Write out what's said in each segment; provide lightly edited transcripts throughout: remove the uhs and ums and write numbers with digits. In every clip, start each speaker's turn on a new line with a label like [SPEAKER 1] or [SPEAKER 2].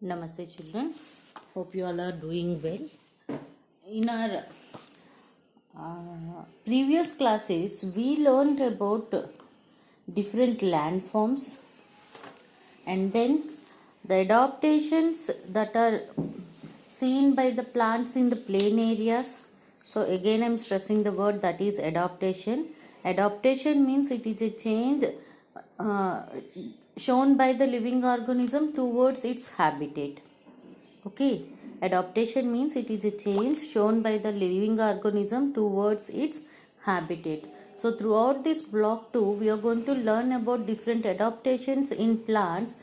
[SPEAKER 1] Namaste children, hope you all are doing well. In our previous classes we learned about different landforms and then the adaptations that are seen by the plants in the plain areas. So again I am stressing the word that is adaptation. Adaptation means it is a change uh, shown by the living organism towards its habitat. Okay, adaptation means it is a change shown by the living organism towards its habitat. So throughout this block 2 we are going to learn about different adaptations in plants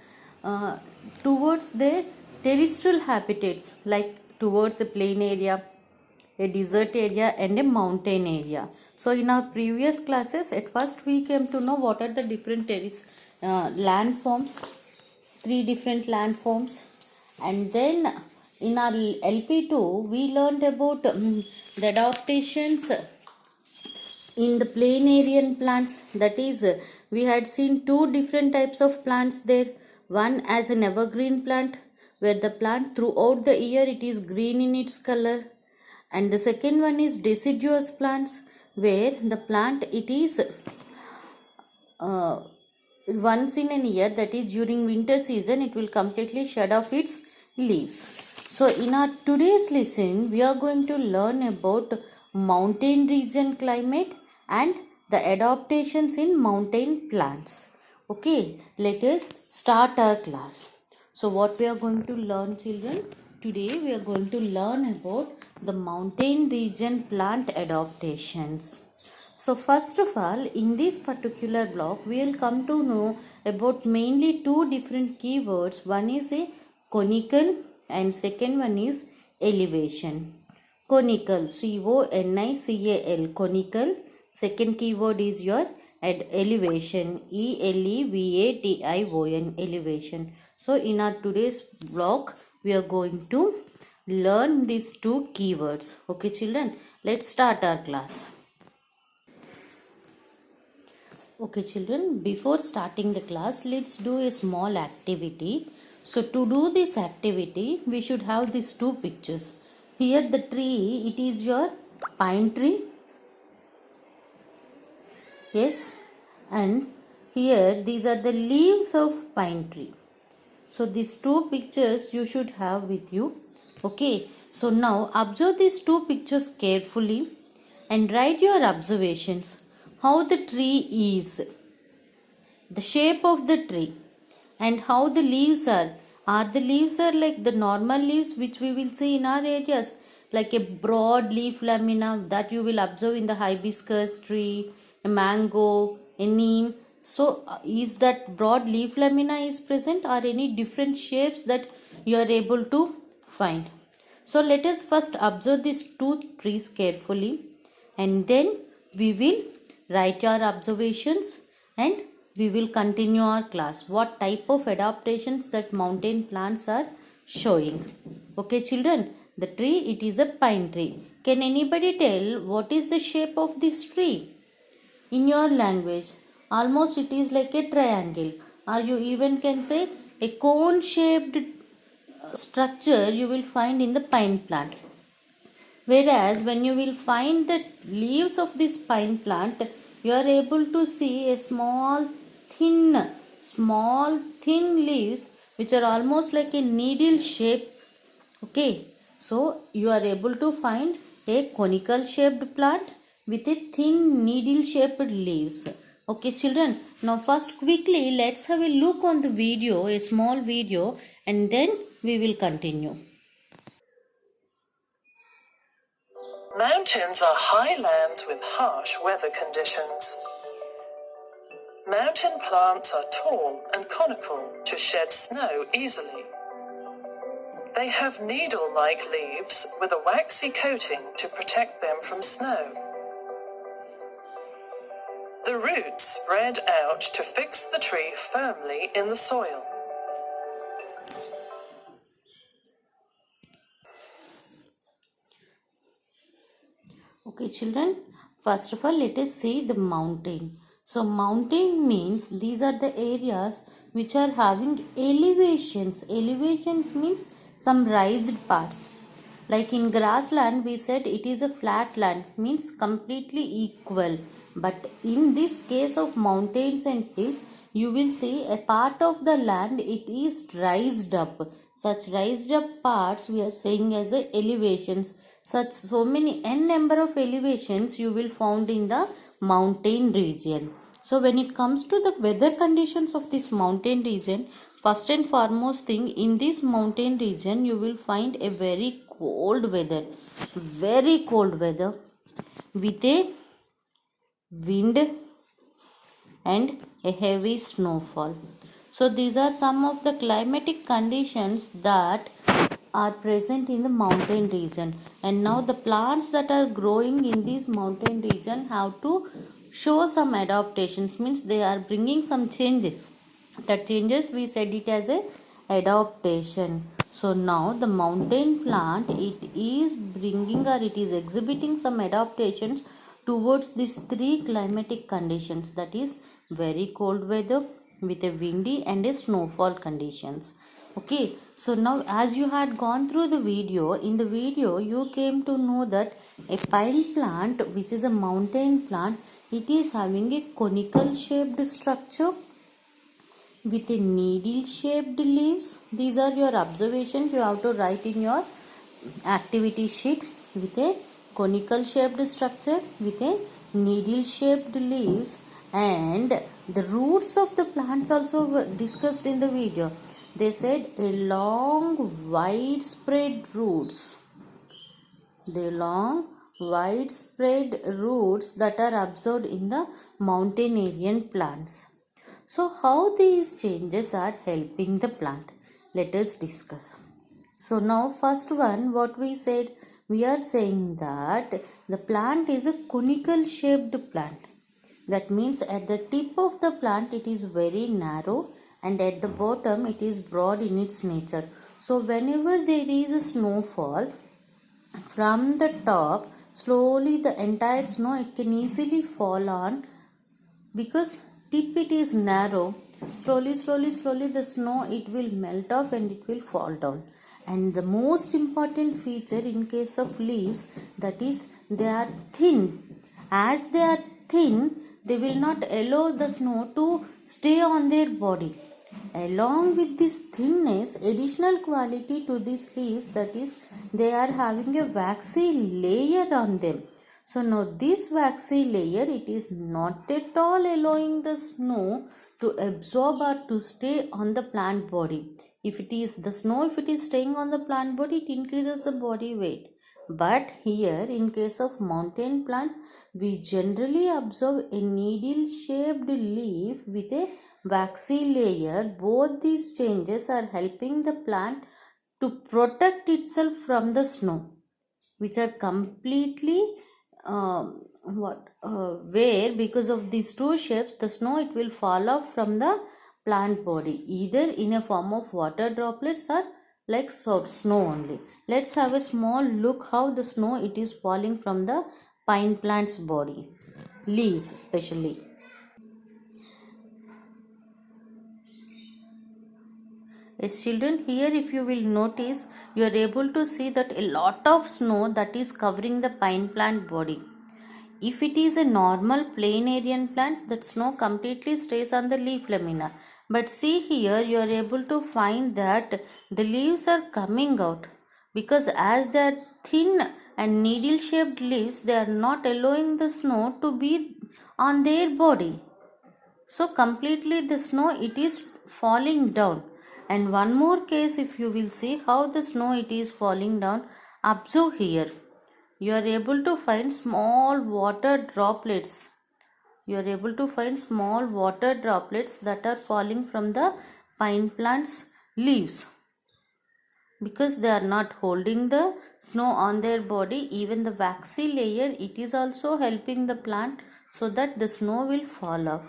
[SPEAKER 1] towards their terrestrial habitats, like towards a plain area, a desert area and a mountain area. So in our previous classes at first we came to know what are the different landforms, three different landforms, and then in our LP2 we learned about the adaptations in the plain area plants. That is, we had seen two different types of plants there. One as an evergreen plant where the plant throughout the year it is green in its color, and the second one is deciduous plants where the plant it is once in a year, that is during winter season, it will completely shed off its leaves. So in our today's lesson we are going to learn about mountain region climate and the adaptations in mountain plants. Okay, let us start our class. So what we are going to learn, children? Today we are going to learn about the mountain region plant adaptations. So first of all, in this particular block, we will come to know about mainly two different keywords. One is a conical and second one is elevation. Conical, C-O-N-I-C-A-L, conical. Second keyword is your elevation, E-L-E-V-A-T-I-O-N, elevation. So in our today's block, we are going to learn these two keywords. Okay children, let's start our class. Okay children, before starting the class, let's do a small activity. So to do this activity, we should have these two pictures. Here the tree, it is your pine tree. Yes. And here these are the leaves of pine tree. So these two pictures you should have with you. Okay. So now observe these two pictures carefully and write your observations. How the tree is, the shape of the tree, and how the leaves are. Are the leaves are like the normal leaves which we will see in our areas, like a broad leaf lamina that you will observe in the hibiscus tree, a mango, a neem. So is that broad leaf lamina is present, or any different shapes that you are able to find? So let us first observe these two trees carefully and then we will write your observations and we will continue our class. What type of adaptations that mountain plants are showing. Okay children, the tree, it is a pine tree. Can anybody tell what is the shape of this tree? In your language, almost it is like a triangle, or you even can say a cone shaped structure you will find in the pine plant. Whereas when you will find the leaves of this pine plant, you are able to see a small thin leaves which are almost like a needle shape. Okay, so you are able to find a conical shaped plant with a thin needle shaped leaves. Okay children, now first quickly let's have a look on the video, a small video, and then we will continue.
[SPEAKER 2] Mountains are high lands with harsh weather conditions. Mountain plants are tall and conical to shed snow easily. They have needle-like leaves with a waxy coating to protect them from snow. The roots spread out to fix the tree firmly in the soil.
[SPEAKER 1] Okay children, first of all let us see the mountain. So mountain means these are the areas which are having elevations. Elevations means some raised parts. Like in grassland, we said it is a flat land, means completely equal. But in this case of mountains and hills, you will see a part of the land it is raised up. Such raised up parts we are saying as a elevations. Such so many n number of elevations you will found in the mountain region. So when it comes to the weather conditions of this mountain region, first and foremost thing, in this mountain region you will find a very cold weather with a wind and a heavy snowfall. So these are some of the climatic conditions that are present in the mountain region. And now the plants that are growing in this mountain region have to show some adaptations, means they are bringing some changes. That changes we said it as a adaptation. So now the mountain plant it is bringing or it is exhibiting some adaptations towards these three climatic conditions, that is very cold weather with a windy and a snowfall conditions. Okay, so now as you had gone through the video, in the video you came to know that a pine plant, which is a mountain plant, it is having a conical shaped structure with a needle shaped leaves. These are your observations you have to write in your activity sheet. With a conical shaped structure with a needle shaped leaves, and the roots of the plants also were discussed in the video. They said a long widespread roots, the long widespread roots that are observed in the mountainarian plants. So how these changes are helping the plant? Let us discuss. So now first one, what we said, we are saying that the plant is a conical shaped plant. That means at the tip of the plant it is very narrow and at the bottom it is broad in its nature. So whenever there is a snowfall, from the top slowly the entire snow it can easily fall on, because tip it is narrow. Slowly the snow it will melt off and it will fall down. And the most important feature in case of leaves, that is they are thin. As they are thin, they will not allow the snow to stay on their body. Along with this thinness, additional quality to these leaves, that is they are having a waxy layer on them. So now this waxy layer, it is not at all allowing the snow to absorb or to stay on the plant body. If it is the snow, if it is staying on the plant body, it increases the body weight. But here in case of mountain plants, we generally observe a needle shaped leaf with a waxy layer. Both these changes are helping the plant to protect itself from the snow, which are completely where because of these two shapes the snow it will fall off from the plant body, either in a form of water droplets or like snow only. Let's have a small look how the snow it is falling from the pine plant's body, leaves especially. Yes, children, here if you will notice, you are able to see that a lot of snow that is covering the pine plant body. If it is a normal planarian plant, that snow completely stays on the leaf lamina. But see here, you are able to find that the leaves are coming out, because as they are thin and needle shaped leaves, they are not allowing the snow to be on their body. So completely the snow it is falling down. And one more case, if you will see how the snow it is falling down, observe here. You are able to find small water droplets. You are able to find small water droplets that are falling from the pine plant's leaves. Because they are not holding the snow on their body, even the waxy layer, it is also helping the plant so that the snow will fall off.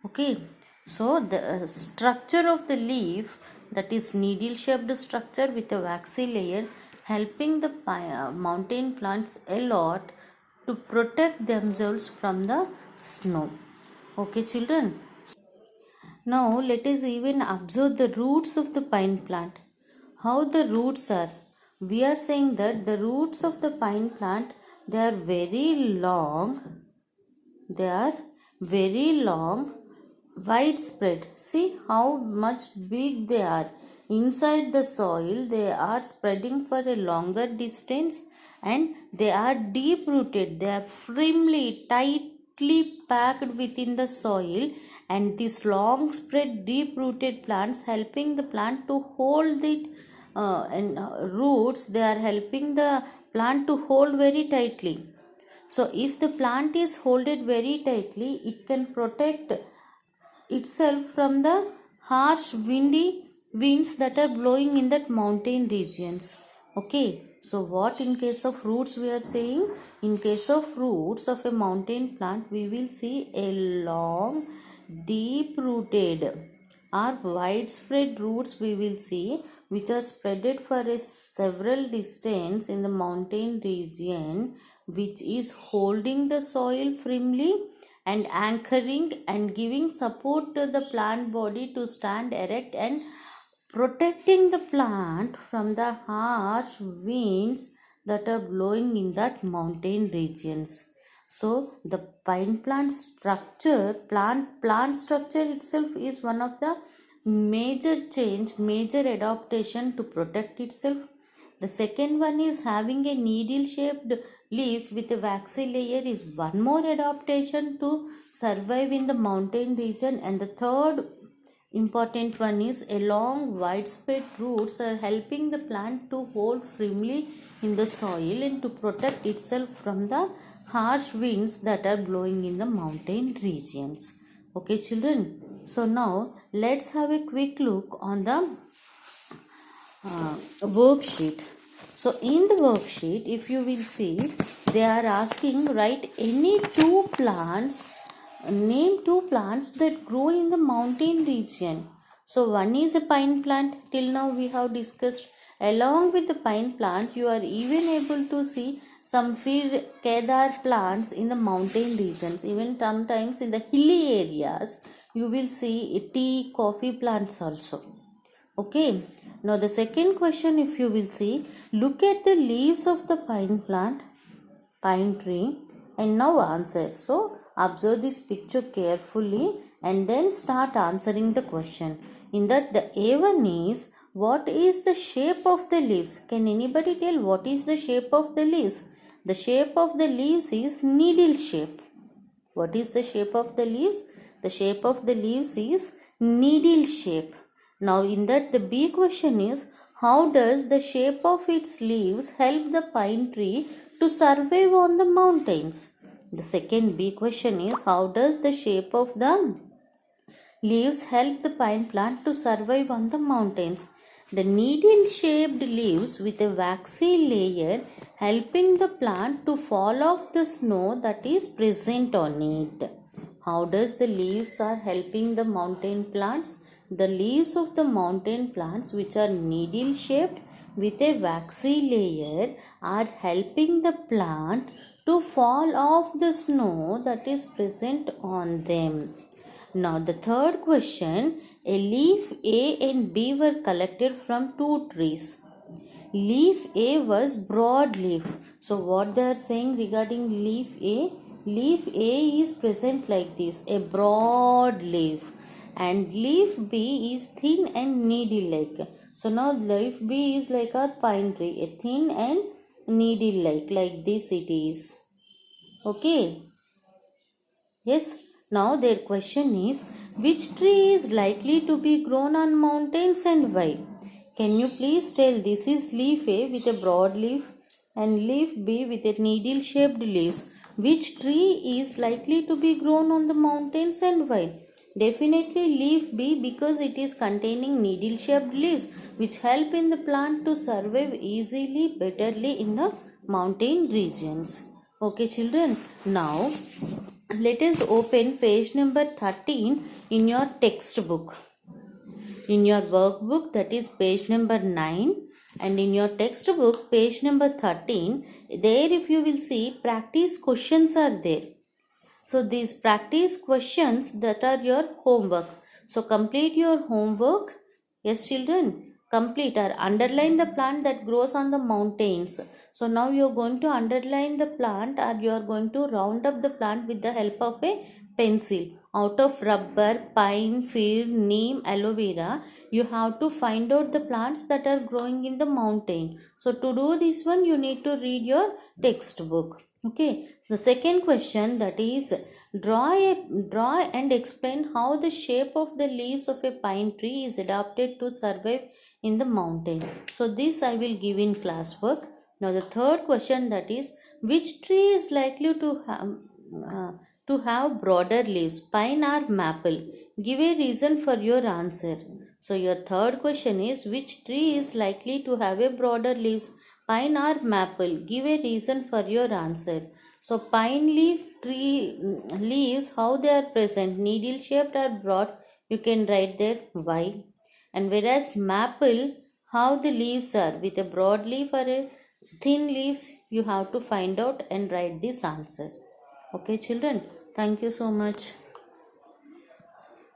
[SPEAKER 1] Okay, so the structure of the leaf, that is needle shaped structure with a waxy layer, helping the mountain plants a lot to protect themselves from the snow. Okay children, Now let us even observe the roots of the pine plant. How the roots are. We are saying that the roots of the pine plant, they are very long. They are very long, widespread. See how much big they are. Inside the soil, they are spreading for a longer distance and they are deep rooted. They are firmly, tightly packed within the soil, and these long spread, deep rooted plants helping the plant to hold it roots. They are helping the plant to hold very tightly. So if the plant is holded very tightly, it can protect itself from the harsh windy winds that are blowing in that mountain regions. Okay, so what in case of roots we are saying? In case of roots of a mountain plant, we will see a long, deep rooted or widespread roots we will see, which are spreaded for a several distance in the mountain region, which is holding the soil firmly and anchoring and giving support to the plant body to stand erect and protecting the plant from the harsh winds that are blowing in that mountain regions. So the pine plant structure, plant structure itself is one of the major change, major adaptation to protect itself. The second one is having a needle shaped leaf with a waxy layer is one more adaptation to survive in the mountain region. And the third important one is a long widespread roots are helping the plant to hold firmly in the soil and to protect itself from the harsh winds that are blowing in the mountain regions. Okay children, so now let's have a quick look on the worksheet. So in the worksheet, if you will see, they are asking write any two plants, name two plants that grow in the mountain region. So one is a pine plant. Till now we have discussed. Along with the pine plant, you are even able to see some fir kedar plants in the mountain regions. Even sometimes in the hilly areas, you will see tea, coffee plants also. Okay, now the second question, if you will see, look at the leaves of the pine plant, pine tree, and now answer. So observe this picture carefully and then start answering the question. In that, the A1 is, what is the shape of the leaves? Can anybody tell what is the shape of the leaves? The shape of the leaves is needle shape. What is the shape of the leaves? The shape of the leaves is needle shape. Now in that, the B question is, how does the shape of its leaves help the pine tree to survive on the mountains? The second B question is, how does the shape of the leaves help the pine plant to survive on the mountains? The needle shaped leaves with a waxy layer helping the plant to fall off the snow that is present on it. How does the leaves are helping the mountain plants? The leaves of the mountain plants, which are needle shaped with a waxy layer, are helping the plant to fall off the snow that is present on them. Now the third question, a leaf A and B were collected from two trees. Leaf A was broad leaf. So what they are saying regarding leaf A? Leaf A is present like this, a broad leaf, and leaf B is thin and needle-like. So now leaf B is like our pine tree, a thin and needle-like this it is. Okay. Yes. Now their question is, which tree is likely to be grown on mountains and why? Can you please tell? This is leaf A with a broad leaf and leaf B with a needle shaped leaves. Which tree is likely to be grown on the mountains and why? Definitely leaf B, because it is containing needle shaped leaves which help in the plant to survive easily, betterly in the mountain regions. Okay children, now let us open page number 13 in your textbook. In your workbook, that is page number 9, and in your textbook page number 13, there if you will see, practice questions are there. So these practice questions, that are your homework. So complete your homework. Yes, children, complete or underline the plant that grows on the mountains. So now you are going to underline the plant, or you are going to round up the plant with the help of a pencil. Out of rubber, pine, fir, neem, aloe vera, you have to find out the plants that are growing in the mountain. So to do this one, you need to read your textbook. Okay. The second question, that is, draw and explain how the shape of the leaves of a pine tree is adapted to survive in the mountain. So this I will give in classwork. Now the third question, that is, which tree is likely to have broader leaves, pine or maple? Give a reason for your answer. So your third question is, which tree is likely to have a broader leaves, pine or maple? Give a reason for your answer. So pine leaf tree leaves, how they are present, needle shaped or broad, you can write there why. And whereas maple, how the leaves are, with a broad leaf or a thin leaves, you have to find out and write this answer. Okay children, thank you so much.